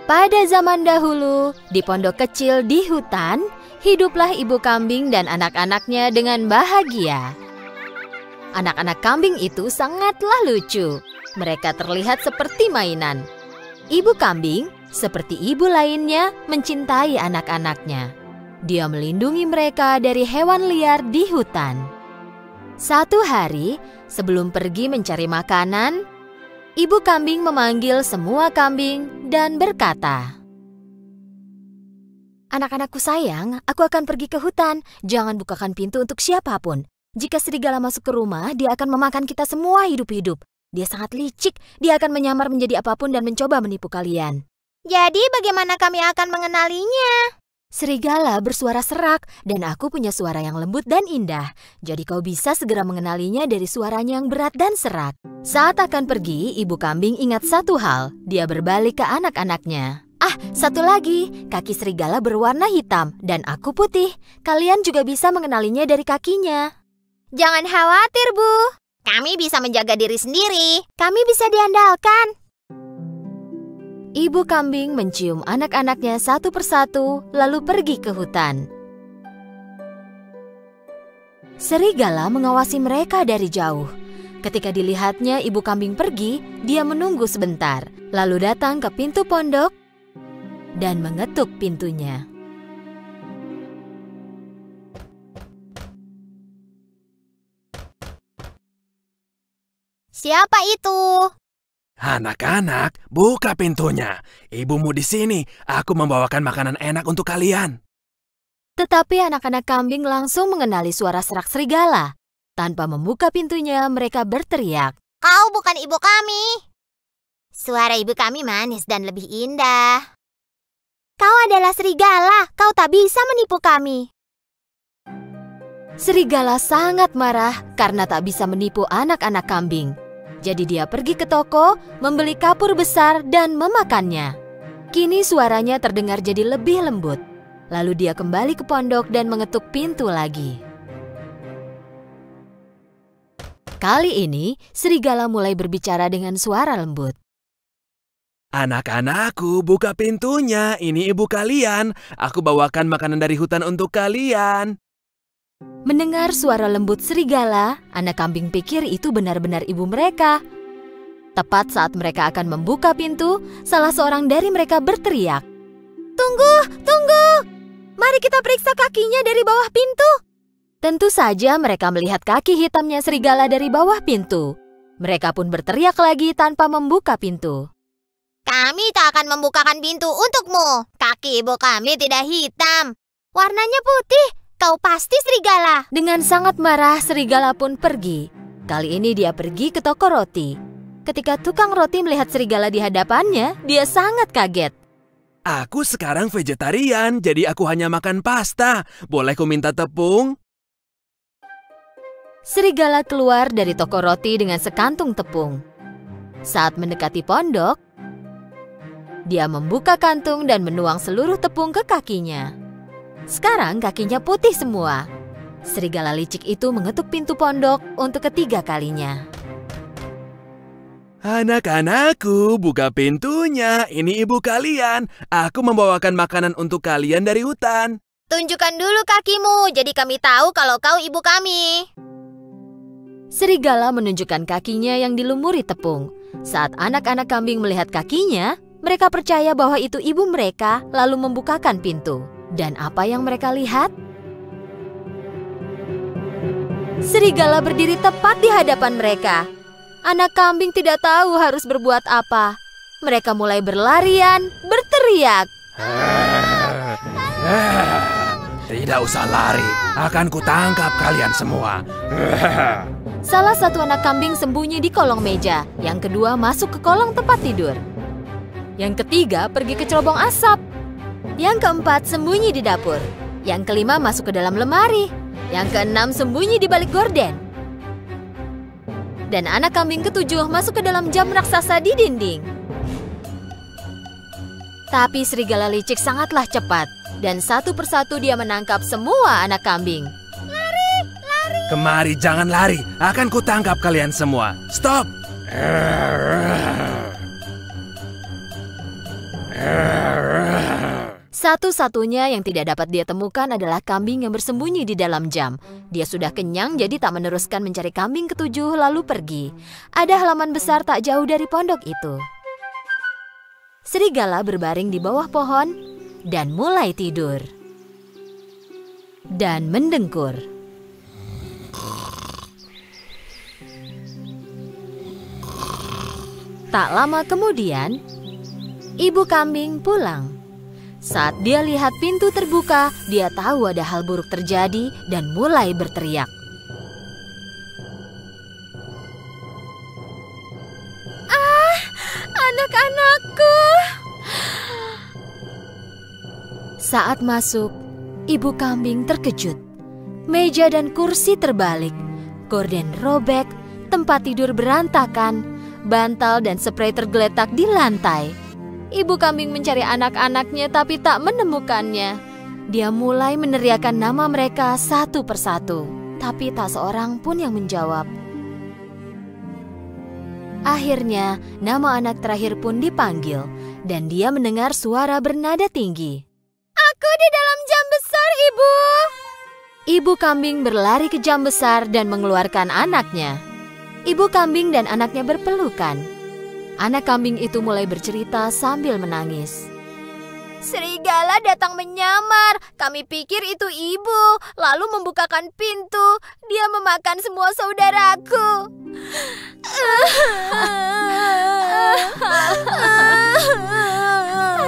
Pada zaman dahulu, di pondok kecil di hutan, hiduplah ibu kambing dan anak-anaknya dengan bahagia. Anak-anak kambing itu sangatlah lucu. Mereka terlihat seperti mainan. Ibu kambing, seperti ibu lainnya, mencintai anak-anaknya. Dia melindungi mereka dari hewan liar di hutan. Suatu hari, sebelum pergi mencari makanan, ibu kambing memanggil semua kambing dan berkata, "Anak-anakku sayang, aku akan pergi ke hutan. Jangan bukakan pintu untuk siapapun. Jika serigala masuk ke rumah, dia akan memakan kita semua hidup-hidup. Dia sangat licik, dia akan menyamar menjadi apapun dan mencoba menipu kalian." "Jadi bagaimana kami akan mengenalinya?" Serigala bersuara serak, dan aku punya suara yang lembut dan indah. Jadi kau bisa segera mengenalinya dari suaranya yang berat dan serak. Saat akan pergi, ibu kambing ingat satu hal. Dia berbalik ke anak-anaknya. Satu lagi, kaki serigala berwarna hitam, dan aku putih. Kalian juga bisa mengenalinya dari kakinya. "Jangan khawatir, Bu. Kami bisa menjaga diri sendiri. Kami bisa diandalkan." Ibu kambing mencium anak-anaknya satu persatu, lalu pergi ke hutan. Serigala mengawasi mereka dari jauh. Ketika dilihatnya ibu kambing pergi, dia menunggu sebentar, lalu datang ke pintu pondok dan mengetuk pintunya. "Siapa itu?" "Anak-anak, buka pintunya. Ibumu di sini. Aku membawakan makanan enak untuk kalian." Tetapi anak-anak kambing langsung mengenali suara serak serigala. Tanpa membuka pintunya, mereka berteriak, "Kau bukan ibu kami." "Suara ibu kami manis dan lebih indah." "Kau adalah serigala. Kau tak bisa menipu kami." Serigala sangat marah karena tak bisa menipu anak-anak kambing. Jadi dia pergi ke toko, membeli kapur besar dan memakannya. Kini suaranya terdengar jadi lebih lembut. Lalu dia kembali ke pondok dan mengetuk pintu lagi. Kali ini, serigala mulai berbicara dengan suara lembut. "Anak-anakku, buka pintunya. Ini ibu kalian. Aku bawakan makanan dari hutan untuk kalian." Mendengar suara lembut serigala, anak kambing pikir itu benar-benar ibu mereka. Tepat saat mereka akan membuka pintu, salah seorang dari mereka berteriak, Tunggu! Mari kita periksa kakinya dari bawah pintu." Tentu saja mereka melihat kaki hitamnya serigala dari bawah pintu. Mereka pun berteriak lagi tanpa membuka pintu. "Kami tak akan membukakan pintu untukmu. Kaki ibu kami tidak hitam. Warnanya putih. Kau pasti serigala." Dengan sangat marah, serigala pun pergi. Kali ini dia pergi ke toko roti. Ketika tukang roti melihat serigala di hadapannya, dia sangat kaget. "Aku sekarang vegetarian, jadi aku hanya makan pasta. Boleh ku minta tepung?" Serigala keluar dari toko roti dengan sekantung tepung. Saat mendekati pondok, dia membuka kantung dan menuang seluruh tepung ke kakinya. Sekarang kakinya putih semua. Serigala licik itu mengetuk pintu pondok untuk ketiga kalinya. "Anak-anakku, buka pintunya. Ini ibu kalian. Aku membawakan makanan untuk kalian dari hutan." "Tunjukkan dulu kakimu, jadi kami tahu kalau kau ibu kami." Serigala menunjukkan kakinya yang dilumuri tepung. Saat anak-anak kambing melihat kakinya, mereka percaya bahwa itu ibu mereka, lalu membukakan pintu. Dan apa yang mereka lihat? Serigala berdiri tepat di hadapan mereka. Anak kambing tidak tahu harus berbuat apa. Mereka mulai berlarian, berteriak. "Tidak usah lari, akan kutangkap kalian semua." Salah satu anak kambing sembunyi di kolong meja. Yang kedua masuk ke kolong tempat tidur. Yang ketiga pergi ke cerobong asap. Yang keempat sembunyi di dapur. Yang kelima masuk ke dalam lemari. Yang keenam sembunyi di balik gorden. Dan anak kambing ketujuh masuk ke dalam jam raksasa di dinding. Tapi serigala licik sangatlah cepat. Dan satu persatu dia menangkap semua anak kambing. "Kemari, jangan lari. Akan kutangkap kalian semua. Stop!" Satu-satunya yang tidak dapat dia temukan adalah kambing yang bersembunyi di dalam jam. Dia sudah kenyang jadi tak meneruskan mencari kambing ketujuh lalu pergi. Ada halaman besar tak jauh dari pondok itu. Serigala berbaring di bawah pohon dan mulai tidur. Dan mendengkur. Tak lama kemudian, ibu kambing pulang. Saat dia lihat pintu terbuka, dia tahu ada hal buruk terjadi dan mulai berteriak. "Ah, anak-anakku!" Saat masuk, ibu kambing terkejut. Meja dan kursi terbalik, gorden robek, tempat tidur berantakan, bantal dan sprei tergeletak di lantai. Ibu kambing mencari anak-anaknya tapi tak menemukannya. Dia mulai meneriakkan nama mereka satu persatu, tapi tak seorang pun yang menjawab. Akhirnya, nama anak terakhir pun dipanggil, dan dia mendengar suara bernada tinggi. "Aku di dalam jam besar, Ibu!" Ibu kambing berlari ke jam besar dan mengeluarkan anaknya. Ibu kambing dan anaknya berpelukan. Anak kambing itu mulai bercerita sambil menangis. "Serigala datang menyamar. Kami pikir itu ibu, lalu membukakan pintu. Dia memakan semua saudaraku."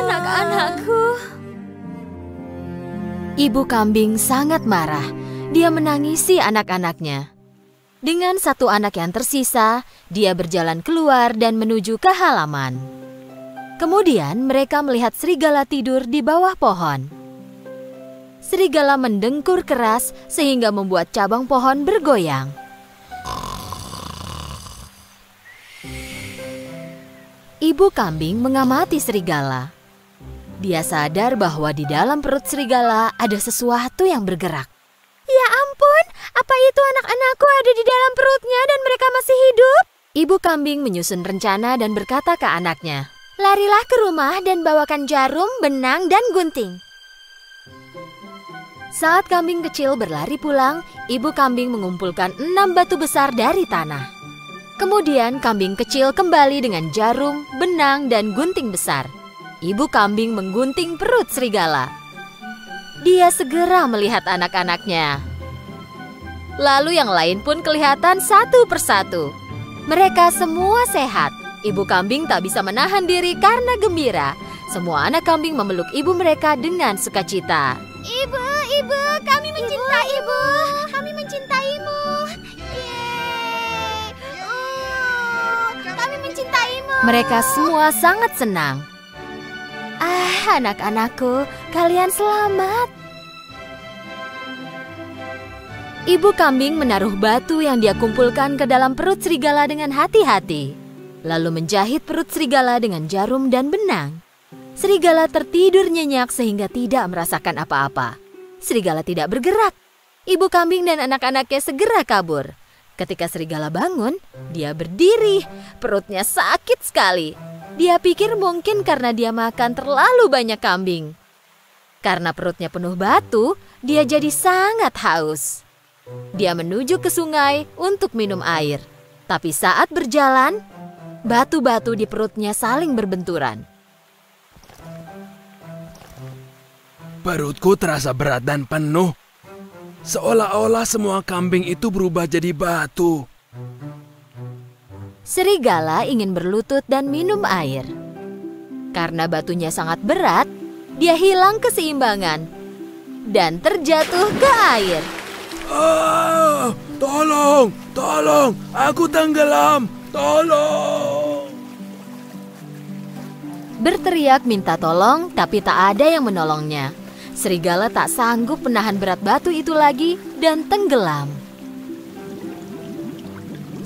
"Anak-anakku." Ibu kambing sangat marah. Dia menangisi anak-anaknya. Dengan satu anak yang tersisa, dia berjalan keluar dan menuju ke halaman. Kemudian mereka melihat serigala tidur di bawah pohon. Serigala mendengkur keras sehingga membuat cabang pohon bergoyang. Ibu kambing mengamati serigala. Dia sadar bahwa di dalam perut serigala ada sesuatu yang bergerak. "Ya ampun, apa itu anak-anakku ada di dalam perutnya dan mereka masih hidup?" Ibu kambing menyusun rencana dan berkata ke anaknya, "Larilah ke rumah dan bawakan jarum, benang, dan gunting." Saat kambing kecil berlari pulang, ibu kambing mengumpulkan 6 batu besar dari tanah. Kemudian kambing kecil kembali dengan jarum, benang, dan gunting besar. Ibu kambing menggunting perut serigala. Dia segera melihat anak-anaknya. Lalu yang lain pun kelihatan satu persatu. Mereka semua sehat. Ibu kambing tak bisa menahan diri karena gembira. Semua anak kambing memeluk ibu mereka dengan sukacita. "Ibu, ibu, kami mencintai ibu. Kami mencintaimu. Yeay. Kami mencintaimu." Mereka semua sangat senang. "Ah, anak-anakku, kalian selamat." Ibu kambing menaruh batu yang dia kumpulkan ke dalam perut serigala dengan hati-hati, lalu menjahit perut serigala dengan jarum dan benang. Serigala tertidur nyenyak sehingga tidak merasakan apa-apa. Serigala tidak bergerak. Ibu kambing dan anak-anaknya segera kabur. Ketika serigala bangun, dia berdiri. Perutnya sakit sekali. Dia pikir mungkin karena dia makan terlalu banyak kambing. Karena perutnya penuh batu, dia jadi sangat haus. Dia menuju ke sungai untuk minum air. Tapi saat berjalan, batu-batu di perutnya saling berbenturan. Perutku terasa berat dan penuh. Seolah-olah semua kambing itu berubah jadi batu. Serigala ingin berlutut dan minum air. Karena batunya sangat berat, dia hilang keseimbangan dan terjatuh ke air. Ah, tolong, tolong, aku tenggelam, tolong. Berteriak minta tolong, tapi tak ada yang menolongnya. Serigala tak sanggup menahan berat batu itu lagi dan tenggelam.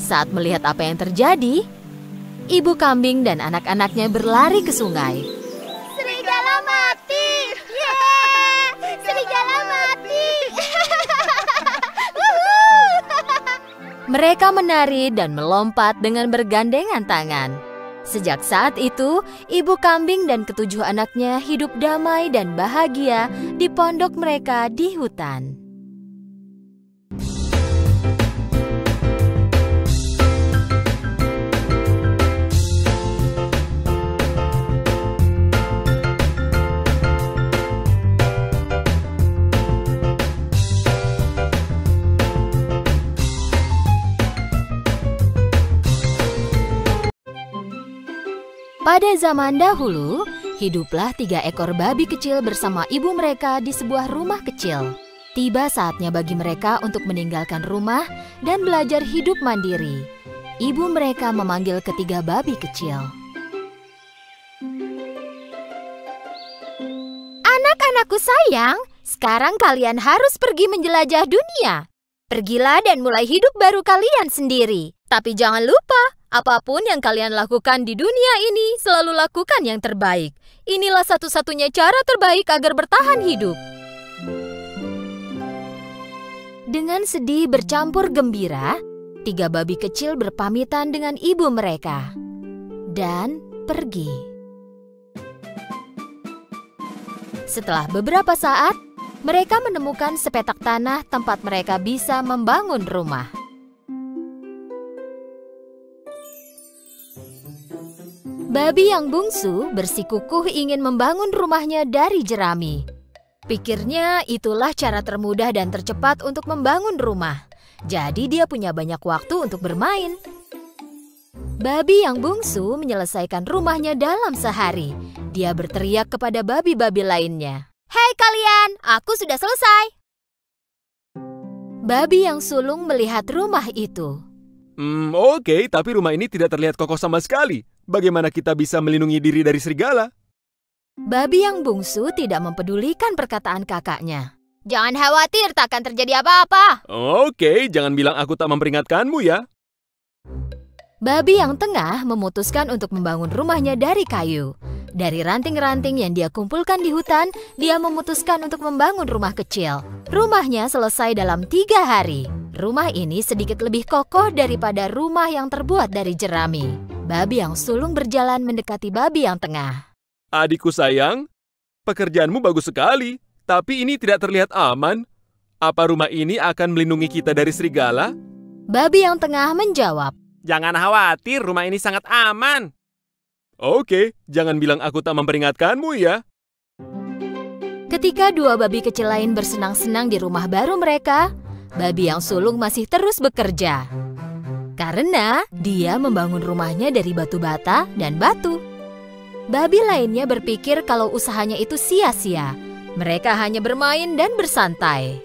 Saat melihat apa yang terjadi, ibu kambing dan anak-anaknya berlari ke sungai. Serigala mati! Yeay! Serigala mati! Mereka menari dan melompat dengan bergandengan tangan. Sejak saat itu, ibu kambing dan ketujuh anaknya hidup damai dan bahagia di pondok mereka di hutan. Pada zaman dahulu, hiduplah 3 ekor babi kecil bersama ibu mereka di sebuah rumah kecil. Tiba saatnya bagi mereka untuk meninggalkan rumah dan belajar hidup mandiri. Ibu mereka memanggil ketiga babi kecil. Anak-anakku sayang, sekarang kalian harus pergi menjelajah dunia. Pergilah dan mulai hidup baru kalian sendiri. Tapi jangan lupa, apapun yang kalian lakukan di dunia ini, selalu lakukan yang terbaik. Inilah satu-satunya cara terbaik agar bertahan hidup. Dengan sedih bercampur gembira, 3 babi kecil berpamitan dengan ibu mereka dan pergi. Setelah beberapa saat, mereka menemukan sepetak tanah tempat mereka bisa membangun rumah. Babi yang bungsu bersikukuh ingin membangun rumahnya dari jerami. Pikirnya itulah cara termudah dan tercepat untuk membangun rumah. Jadi dia punya banyak waktu untuk bermain. Babi yang bungsu menyelesaikan rumahnya dalam sehari. Dia berteriak kepada babi-babi lainnya. Hei kalian, aku sudah selesai. Babi yang sulung melihat rumah itu. Oke, tapi rumah ini tidak terlihat kokoh sama sekali. Bagaimana kita bisa melindungi diri dari serigala? Babi yang bungsu tidak mempedulikan perkataan kakaknya. Jangan khawatir, takkan terjadi apa-apa. Oke, jangan bilang aku tak memperingatkanmu ya. Babi yang tengah memutuskan untuk membangun rumahnya dari kayu. Dari ranting-ranting yang dia kumpulkan di hutan, dia memutuskan untuk membangun rumah kecil. Rumahnya selesai dalam 3 hari. Rumah ini sedikit lebih kokoh daripada rumah yang terbuat dari jerami. Babi yang sulung berjalan mendekati babi yang tengah. Adikku sayang, pekerjaanmu bagus sekali, tapi ini tidak terlihat aman. Apa rumah ini akan melindungi kita dari serigala? Babi yang tengah menjawab. Jangan khawatir, rumah ini sangat aman. Oke, jangan bilang aku tak memperingatkanmu ya. Ketika 2 babi kecil lain bersenang-senang di rumah baru mereka, babi yang sulung masih terus bekerja. Karena dia membangun rumahnya dari batu bata dan batu. Babi lainnya berpikir kalau usahanya itu sia-sia. Mereka hanya bermain dan bersantai.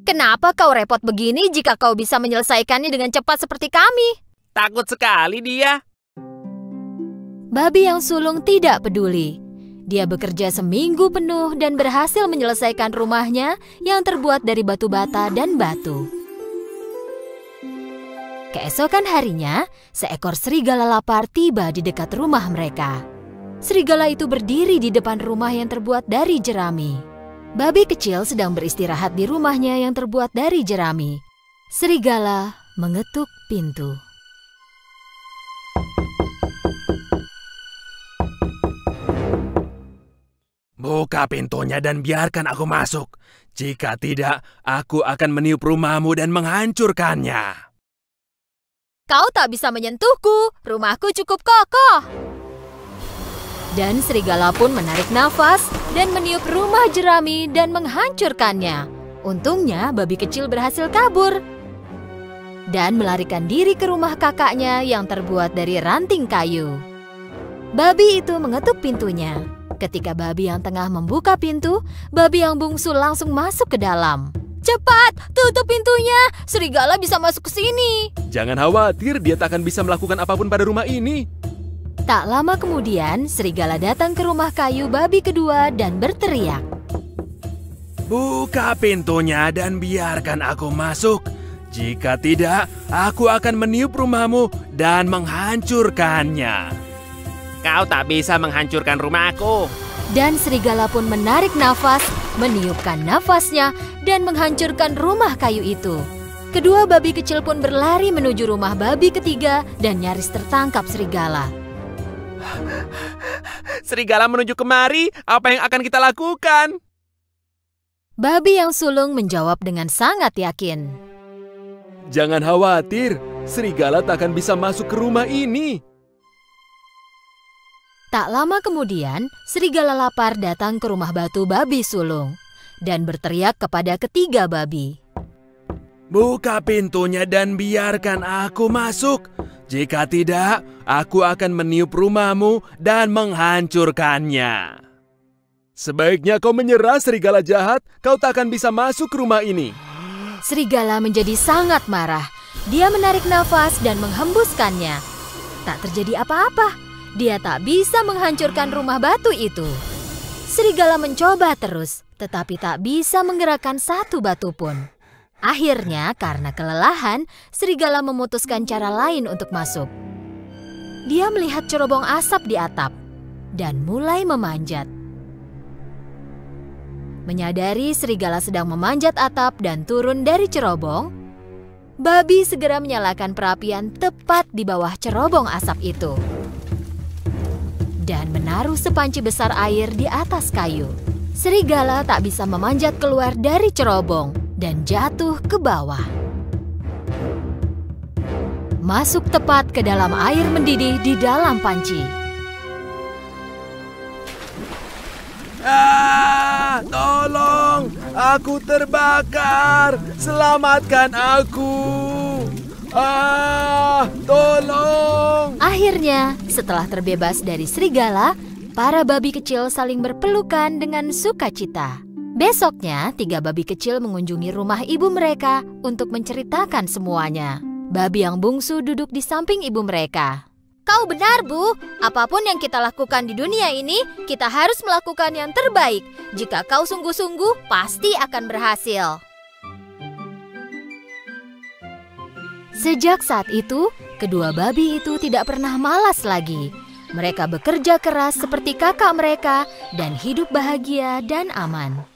Kenapa kau repot begini jika kau bisa menyelesaikannya dengan cepat seperti kami? Takut sekali dia. Babi yang sulung tidak peduli. Dia bekerja seminggu penuh dan berhasil menyelesaikan rumahnya yang terbuat dari batu bata dan batu. Keesokan harinya, seekor serigala lapar tiba di dekat rumah mereka. Serigala itu berdiri di depan rumah yang terbuat dari jerami. Babi kecil sedang beristirahat di rumahnya yang terbuat dari jerami. Serigala mengetuk pintu. Buka pintunya dan biarkan aku masuk. Jika tidak, aku akan meniup rumahmu dan menghancurkannya. Kau tak bisa menyentuhku, rumahku cukup kokoh. Dan serigala pun menarik nafas dan meniup rumah jerami dan menghancurkannya. Untungnya babi kecil berhasil kabur dan melarikan diri ke rumah kakaknya yang terbuat dari ranting kayu. Babi itu mengetuk pintunya. Ketika babi yang tengah membuka pintu, babi yang bungsu langsung masuk ke dalam. Cepat, tutup pintunya. Serigala bisa masuk ke sini. Jangan khawatir, dia tak akan bisa melakukan apapun pada rumah ini. Tak lama kemudian, serigala datang ke rumah kayu babi kedua dan berteriak. Buka pintunya dan biarkan aku masuk. Jika tidak, aku akan meniup rumahmu dan menghancurkannya. Kau tak bisa menghancurkan rumahku. Dan serigala pun menarik nafas, meniupkan nafasnya, dan menghancurkan rumah kayu itu. Kedua babi kecil pun berlari menuju rumah babi ketiga dan nyaris tertangkap serigala. Serigala menuju kemari, apa yang akan kita lakukan? Babi yang sulung menjawab dengan sangat yakin. Jangan khawatir, serigala tak akan bisa masuk ke rumah ini. Tak lama kemudian, serigala lapar datang ke rumah batu babi sulung dan berteriak kepada ketiga babi. Buka pintunya dan biarkan aku masuk. Jika tidak, aku akan meniup rumahmu dan menghancurkannya. Sebaiknya kau menyerah, serigala jahat. Kau tak akan bisa masuk ke rumah ini. Serigala menjadi sangat marah. Dia menarik nafas dan menghembuskannya. Tak terjadi apa-apa. Dia tak bisa menghancurkan rumah batu itu. Serigala mencoba terus, tetapi tak bisa menggerakkan satu batu pun. Akhirnya, karena kelelahan, serigala memutuskan cara lain untuk masuk. Dia melihat cerobong asap di atap dan mulai memanjat. Menyadari serigala sedang memanjat atap dan turun dari cerobong, babi segera menyalakan perapian tepat di bawah cerobong asap itu dan menaruh sepanci besar air di atas kayu. Serigala tak bisa memanjat keluar dari cerobong dan jatuh ke bawah. Masuk tepat ke dalam air mendidih di dalam panci. Tolong, aku terbakar. Selamatkan aku. Tolong. Akhirnya, setelah terbebas dari serigala, para babi kecil saling berpelukan dengan sukacita. Besoknya, 3 babi kecil mengunjungi rumah ibu mereka untuk menceritakan semuanya. Babi yang bungsu duduk di samping ibu mereka. Kau benar, Bu. Apapun yang kita lakukan di dunia ini, kita harus melakukan yang terbaik. Jika kau sungguh-sungguh, pasti akan berhasil. Sejak saat itu, kedua babi itu tidak pernah malas lagi. Mereka bekerja keras seperti kakak mereka dan hidup bahagia dan aman.